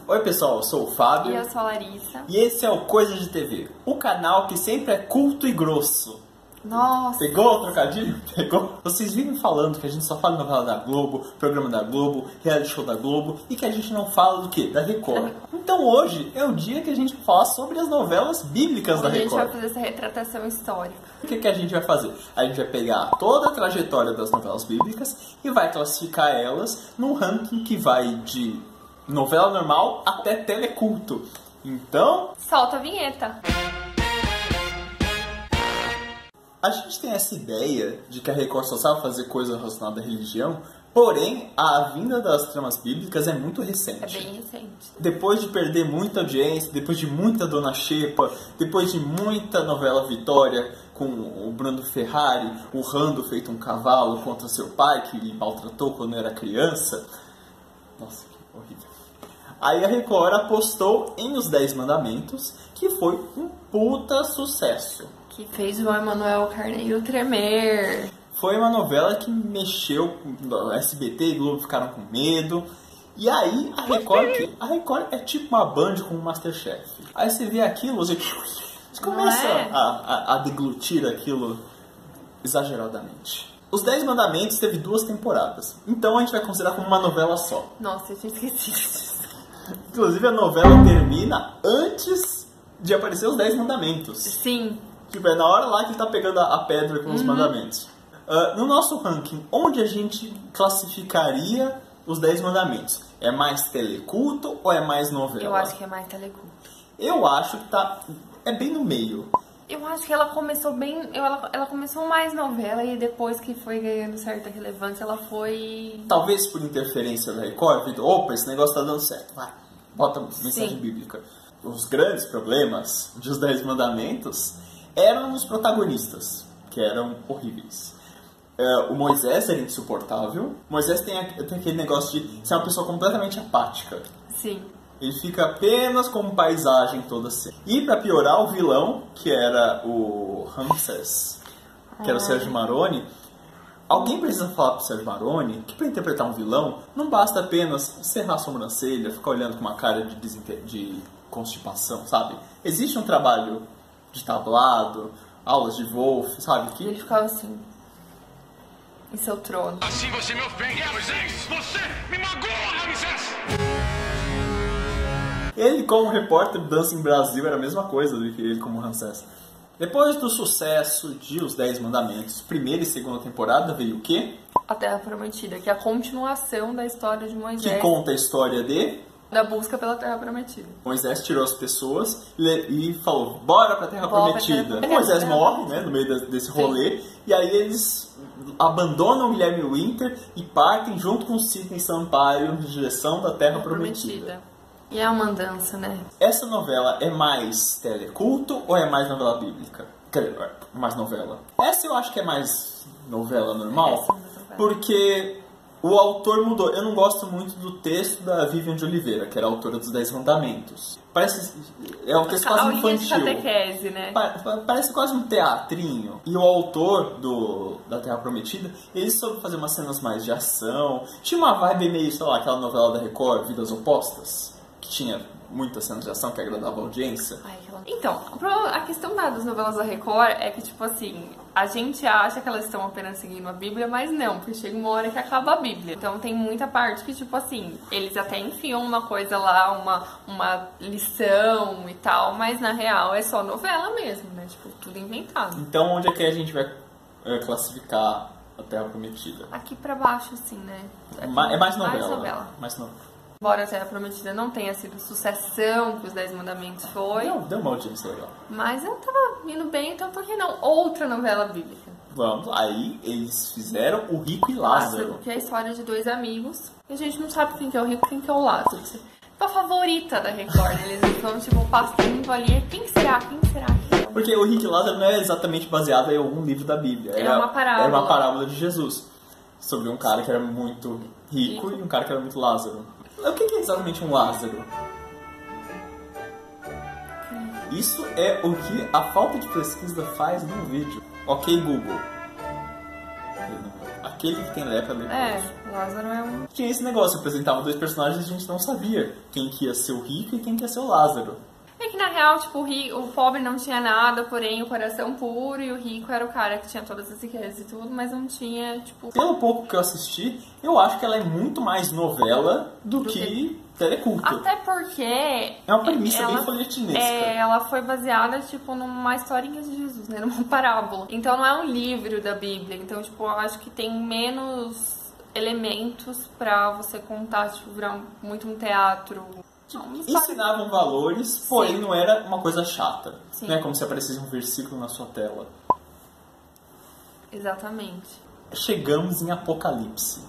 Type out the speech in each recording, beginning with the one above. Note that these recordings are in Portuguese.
Oi pessoal, eu sou o Fábio. E eu sou a Larissa. E esse é o Coisa de TV, o canal que sempre é culto e grosso. Nossa! Pegou o trocadilho? Pegou? Vocês vivem falando que a gente só fala de novela da Globo, programa da Globo, reality show da Globo e que a gente não fala do quê? Da Record. Então hoje é o dia que a gente vai falar sobre as novelas bíblicas da Record. A gente vai fazer essa retratação histórica. O que a gente vai fazer? A gente vai pegar toda a trajetória das novelas bíblicas e vai classificar elas num ranking que vai de novela normal até teleculto. Então... solta a vinheta! A gente tem essa ideia de que a Record só sabe fazer coisa relacionada à religião, porém, a vinda das tramas bíblicas é muito recente. É bem recente. Depois de perder muita audiência, depois de muita Dona Xepa, depois de muita novela Vitória com o Bruno Ferrari, urrando feito um cavalo contra seu pai, que lhe maltratou quando era criança. Nossa, que horrível. Aí a Record apostou em Os 10 Mandamentos, que foi um puta sucesso. Que fez o Emanuel Carneiro tremer. Foi uma novela que mexeu, SBT e Globo ficaram com medo. E aí a Record é tipo uma Band com um Masterchef. Aí você vê aquilo, você começa a deglutir aquilo exageradamente. Os 10 Mandamentos teve 2 temporadas, então a gente vai considerar como uma novela só. Nossa, eu tinha esquecido. Inclusive a novela termina antes de aparecer os 10 Mandamentos. Sim. Tipo, é na hora lá que ele tá pegando a pedra com os mandamentos. No nosso ranking, onde a gente classificaria os 10 mandamentos? É mais teleculto ou é mais novela? Eu acho que é mais teleculto. Eu acho que é bem no meio. Eu acho que ela começou bem... Ela começou mais novela e depois que foi ganhando certa relevância, ela foi... Talvez por interferência da Record, Vitor, opa, esse negócio tá dando certo. Vai, bota mensagem bíblica. Os grandes problemas de Os 10 Mandamentos eram os protagonistas, que eram horríveis. O Moisés era insuportável. Moisés tem aquele negócio de ser uma pessoa completamente apática. Sim. Ele fica apenas como paisagem toda assim. E pra piorar, o vilão, que era o Ramsés, que era o Sérgio Maroni. Alguém precisa falar pro Sérgio Maroni que pra interpretar um vilão, não basta apenas cerrar a sobrancelha, ficar olhando com uma cara de constipação, sabe? Existe um trabalho de tablado, aulas de Wolf, sabe? Que ele ficava assim, em seu trono. Assim você me ofende, Moisés! Você me magoa, Ramsés! Ele, como repórter do Dança em Brasil, era a mesma coisa do que ele como Ramsés. Depois do sucesso de Os 10 Mandamentos, primeira e segunda temporada, veio o quê? A Terra Prometida, que é a continuação da história de Moisés. Que conta a história da busca pela Terra Prometida. Moisés tirou as pessoas e falou, bora pra Terra Prometida. Moisés morre, né, no meio desse rolê. Sim. E aí eles abandonam o Guilherme Winter e partem junto com o Sidney Sampaio em direção da Terra Prometida. E é uma andança, né? Essa novela é mais teleculto ou é mais novela bíblica? Mais novela. Essa eu acho que é mais novela normal, porque o autor mudou. Eu não gosto muito do texto da Vivian de Oliveira, que era a autora dos 10 Mandamentos. É um texto quase infantil. Catequese, né? Parece quase um teatrinho. E o autor da Terra Prometida, ele soube fazer umas cenas mais de ação. Tinha uma vibe meio, sei lá, aquela novela da Record, Vidas Opostas, que tinha muitas cenas de ação que agradava a audiência. Então, a questão das novelas da Record é que, tipo assim, a gente acha que elas estão apenas seguindo a Bíblia, mas não, porque chega uma hora que acaba a Bíblia. Então tem muita parte que, tipo assim, eles até enfiam uma coisa lá, uma lição e tal, mas na real é só novela mesmo, né? Tipo, tudo inventado. Então onde é que a gente vai classificar a Terra Prometida? Aqui pra baixo, assim, né? É mais novela. Mais novela. Embora a Terra Prometida não tenha sido sucessão que Os 10 Mandamentos foi. Não, deu uma audiência legal. Mas eu tava indo bem, então por que não? Outra novela bíblica. Vamos, aí eles fizeram O Rico e Lázaro. Que é a história de 2 amigos. E a gente não sabe quem que é o rico e quem que é o Lázaro. A favorita da Record. Eles vão, tipo, passando ali. Quem será? Porque o Rico e Lázaro não é exatamente baseado em algum livro da Bíblia. Era uma parábola. Era uma parábola de Jesus. Sobre um cara que era muito rico e um cara que era muito Lázaro. O que é exatamente um Lázaro? Isso é o que a falta de pesquisa faz no vídeo. Ok, Google. aquele que tem lepra leproso. Lázaro é um... Tinha esse negócio, apresentava dois personagens e a gente não sabia quem que ia ser o rico e quem que ia ser o Lázaro. É que na real, tipo, o pobre não tinha nada, porém o coração puro, e o rico era o cara que tinha todas as riquezas e tudo, mas não tinha, tipo... Pelo pouco que eu assisti, eu acho que ela é muito mais novela do que teleculto. Até porque... É uma premissa bem folhetinesca. Ela foi baseada, tipo, numa historinha de Jesus, né? Numa parábola. Então não é um livro da Bíblia. Então, tipo, eu acho que tem menos elementos pra você contar, tipo, virar muito um teatro... Ensinavam valores, porém não era uma coisa chata. Sim. Não é como se aparecesse um versículo na sua tela. Exatamente. Chegamos em Apocalipse.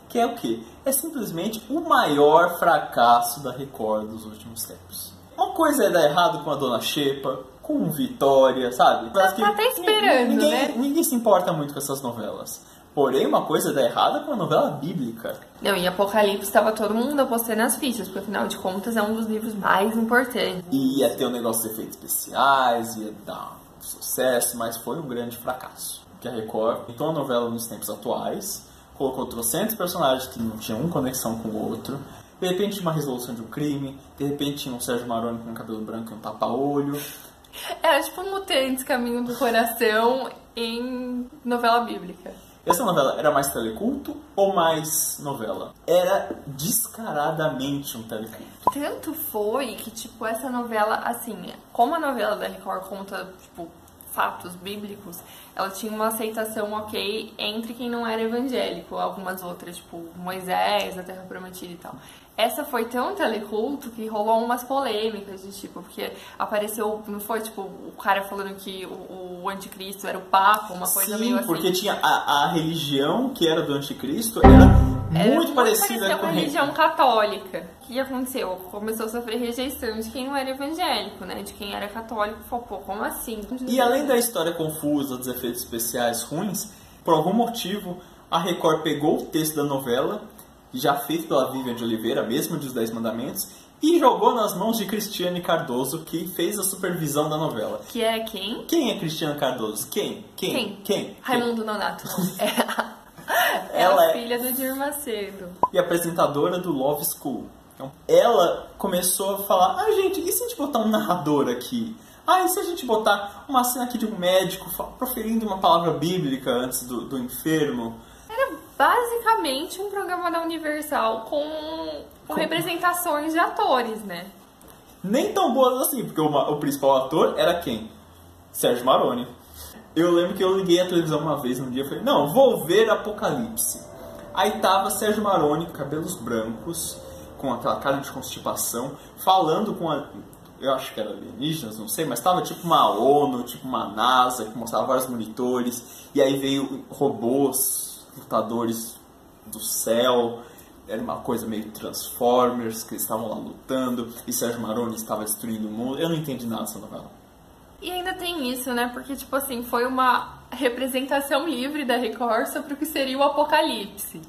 Que é o quê? É simplesmente o maior fracasso da Record dos últimos tempos. Uma coisa é dar errado com a Dona Xepa, com Vitória, sabe? Tá até esperando, né? Ninguém se importa muito com essas novelas. Porém, uma coisa é dar errado com a novela bíblica. Não, em Apocalipse estava todo mundo apostando nas fichas, porque afinal de contas é um dos livros mais importantes. E ia ter um negócio de efeitos especiais, ia dar um sucesso, mas foi um grande fracasso. Que a Record pintou a novela nos tempos atuais, colocou trocentos personagens que não tinham conexão com o outro. De repente tinha uma resolução de um crime, de repente tinha um Sérgio Maroni com um cabelo branco e um tapa-olho. Era tipo um Mutantes Caminho do Coração em novela bíblica. Essa novela era mais teleculto ou mais novela? Era descaradamente um teleculto. Tanto foi que, tipo, essa novela, assim, como a novela da Record conta, tipo, fatos bíblicos, ela tinha uma aceitação ok entre quem não era evangélico, algumas outras, tipo, Moisés, a Terra Prometida e tal. Essa foi tão teleculto que rolou umas polêmicas de tipo, porque apareceu, não foi tipo, o cara falando que o anticristo era o Papa, uma coisa meio assim. Sim, porque tinha a religião que era do anticristo era muito parecida com a religião católica. O que aconteceu? Começou a sofrer rejeição de quem não era evangélico, né? De quem era católico, falou, pô, como assim? E além da história confusa, dos efeitos especiais ruins, por algum motivo, a Record pegou o texto da novela, já feito pela Vivian de Oliveira, mesmo dos 10 Mandamentos, e jogou nas mãos de Cristiane Cardoso, que fez a supervisão da novela. Que é quem? Quem é Cristiane Cardoso? Quem? Raimundo Nonato. Ela é filha do Dir Macedo. E apresentadora do Love School. Então, ela começou a falar, gente, e se a gente botar um narrador aqui? E se a gente botar uma cena aqui de um médico proferindo uma palavra bíblica antes do enfermo? Era basicamente um programa da Universal com representações de atores, né? Nem tão boas assim, porque o principal ator era quem? Sérgio Maroni. Eu lembro que eu liguei a televisão uma vez, um dia, e falei, não, vou ver Apocalipse. Aí tava Sérgio Maroni, cabelos brancos, com aquela cara de constipação, falando com eu acho que era alienígenas, não sei, mas tava tipo uma ONU, tipo uma NASA, que mostrava vários monitores, e aí veio robôs, lutadores do céu, era uma coisa meio Transformers, que eles estavam lá lutando, e Sérgio Maroni estava destruindo o mundo. Eu não entendi nada dessa novela. E ainda tem isso, né? Porque, tipo assim, foi uma representação livre da Record sobre o que seria o Apocalipse.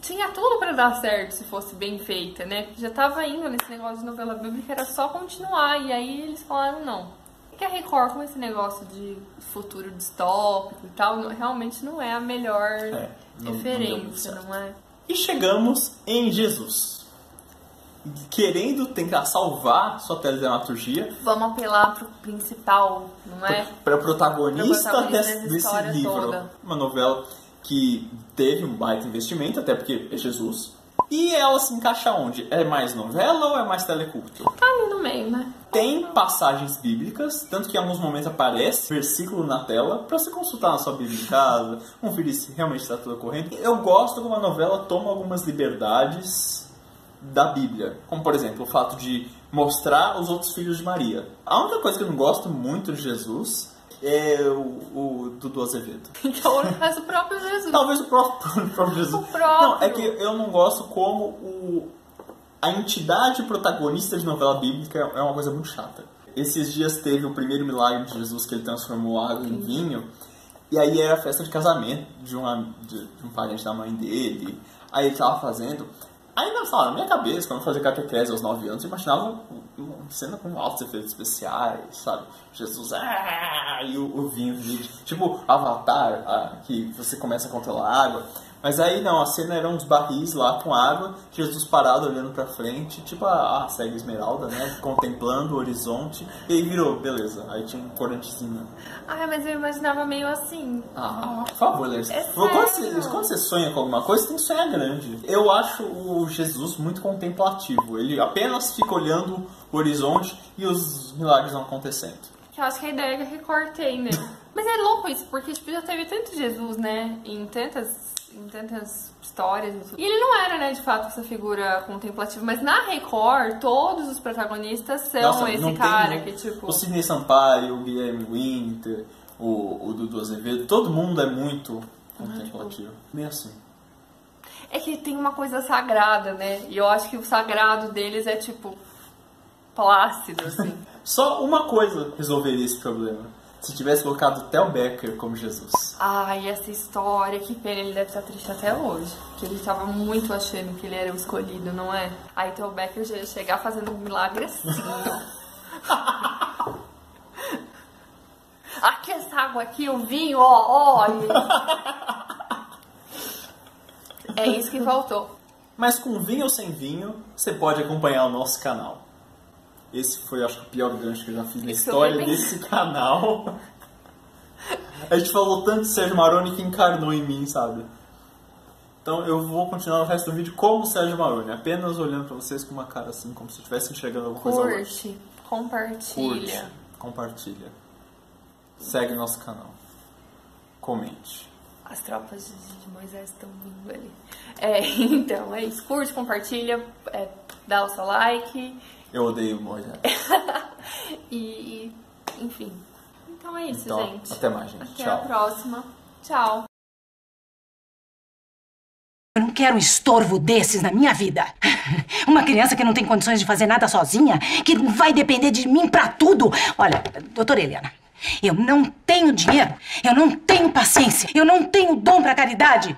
Tinha tudo pra dar certo se fosse bem feita, né? Já tava indo nesse negócio de novela bíblica, era só continuar. E aí eles falaram, não. E que a Record, com esse negócio de futuro distópico e tal, realmente não é a melhor referência, não é? E chegamos em Jesus. Querendo tentar salvar sua teledramaturgia. Vamos apelar pro principal, não é? Para protagonista desse livro. Toda. Uma novela que teve um baita investimento, até porque é Jesus. E ela se encaixa onde? É mais novela ou é mais teleculto? Tá ali no meio, né? Tem passagens bíblicas, tanto que em alguns momentos aparece versículo na tela para você consultar na sua Bíblia em casa, conferir se realmente está tudo ocorrendo. Eu gosto quando uma novela toma algumas liberdades da Bíblia, como por exemplo o fato de mostrar os outros filhos de Maria. A única coisa que eu não gosto muito de Jesus é o Dudu Azevedo. Então, mas o próprio Jesus. Talvez o próprio Jesus. O próprio. Não, é que eu não gosto como a entidade protagonista de novela bíblica é uma coisa muito chata. Esses dias teve o primeiro milagre de Jesus, que ele transformou água em vinho, e aí era a festa de casamento de um parente da mãe dele. Aí ele tava fazendo. Aí, na minha cabeça, quando eu fazia catequese aos 9 anos, eu imaginava uma cena com altos efeitos especiais, sabe? Jesus, e o vinho, tipo Avatar, que você começa a controlar a água. Mas aí não, a cena era uns barris lá com água, Jesus parado olhando pra frente, tipo a cega Esmeralda, né? Contemplando o horizonte, e aí virou, beleza. Aí tinha um corantezinho. Ai, mas eu imaginava meio assim. Ah, por favor, Larissa. É Quando você sonha com alguma coisa, você tem que sonhar grande. Eu acho o Jesus muito contemplativo. Ele apenas fica olhando o horizonte e os milagres vão acontecendo. Eu acho que a ideia que a Record tem, né? Mas é louco isso, porque tipo, já teve tanto Jesus, né? Em tantas histórias. E ele não era, né, de fato, essa figura contemplativa. Mas na Record, todos os protagonistas são Nossa, esse não cara tem, que, tipo... O Sidney Sampaio, o Guilherme Winter, o Dudu Azevedo, todo mundo é muito contemplativo. Meio assim. É que tem uma coisa sagrada, né? E eu acho que o sagrado deles é, tipo, plácido, assim. Só uma coisa resolveria esse problema. Se tivesse colocado o Theo Becker como Jesus. Ai, essa história, que pena, ele deve estar triste até hoje. Que ele tava muito achando que ele era o escolhido, não é? Aí Theo Becker já ia chegar fazendo um milagre assim, ó. Aqui essa água aqui, o vinho, ó, olha. É isso que faltou. Mas com vinho ou sem vinho, você pode acompanhar o nosso canal. Esse foi, acho que, o pior gancho que eu já fiz na história desse canal. A gente falou tanto de Sérgio Maroni que encarnou em mim, sabe? Então eu vou continuar o resto do vídeo como o Sérgio Maroni, apenas olhando pra vocês com uma cara assim, como se eu estivesse enxergando alguma coisa longe. Curte, compartilha. Curte, compartilha. Segue nosso canal. Comente. As tropas de Moisés estão vindo ali. Então, é isso. Curte, compartilha, dá o seu like. Eu odeio Moisés. E, enfim. Então é isso, Então, gente. até mais, gente. Até Tchau. a próxima. Tchau. Eu não quero um estorvo desses na minha vida. Uma criança que não tem condições de fazer nada sozinha, que vai depender de mim pra tudo. Olha, doutora Eliana, eu não tenho dinheiro, eu não tenho paciência, eu não tenho dom pra caridade.